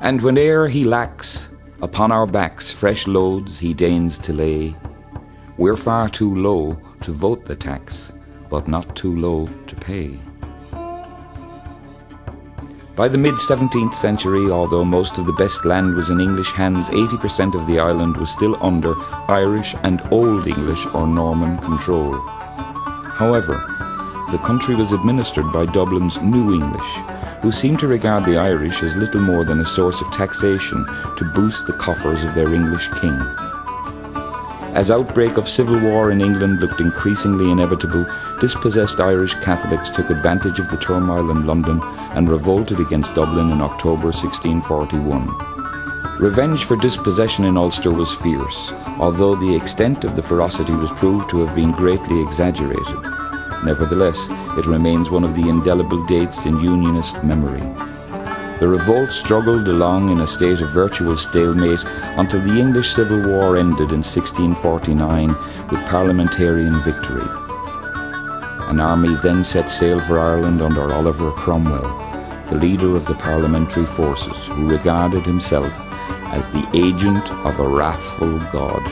And whene'er he lacks, upon our backs fresh loads he deigns to lay, we're far too low to vote the tax, but not too low to pay. By the mid-17th century, although most of the best land was in English hands, 80% of the island was still under Irish and Old English or Norman control. However, the country was administered by Dublin's New English, who seemed to regard the Irish as little more than a source of taxation to boost the coffers of their English king. As outbreak of civil war in England looked increasingly inevitable, dispossessed Irish Catholics took advantage of the turmoil in London and revolted against Dublin in October 1641. Revenge for dispossession in Ulster was fierce, although the extent of the ferocity was proved to have been greatly exaggerated. Nevertheless, it remains one of the indelible dates in Unionist memory. The revolt struggled along in a state of virtual stalemate until the English Civil War ended in 1649 with parliamentarian victory. An army then set sail for Ireland under Oliver Cromwell, the leader of the parliamentary forces, who regarded himself as the agent of a wrathful God.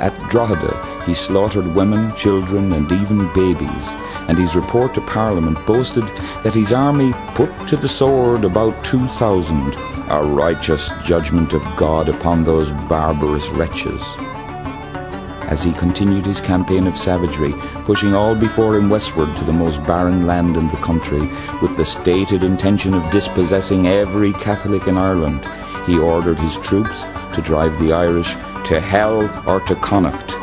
At Drogheda, he slaughtered women, children and even babies, and his report to Parliament boasted that his army put to the sword about 2,000, a righteous judgment of God upon those barbarous wretches. As he continued his campaign of savagery, pushing all before him westward to the most barren land in the country, with the stated intention of dispossessing every Catholic in Ireland, he ordered his troops to drive the Irish to hell or to Connacht,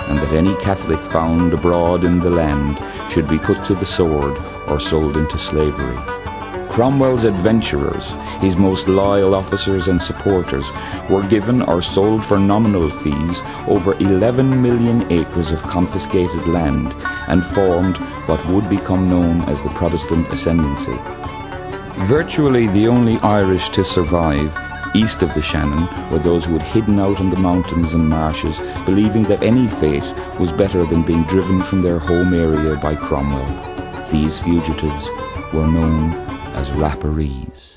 and that any Catholic found abroad in the land should be put to the sword or sold into slavery. Cromwell's adventurers, his most loyal officers and supporters, were given or sold for nominal fees over 11 million acres of confiscated land and formed what would become known as the Protestant Ascendancy. Virtually the only Irish to survive east of the Shannon were those who had hidden out in the mountains and marshes, believing that any fate was better than being driven from their home area by Cromwell. These fugitives were known as Rapparees.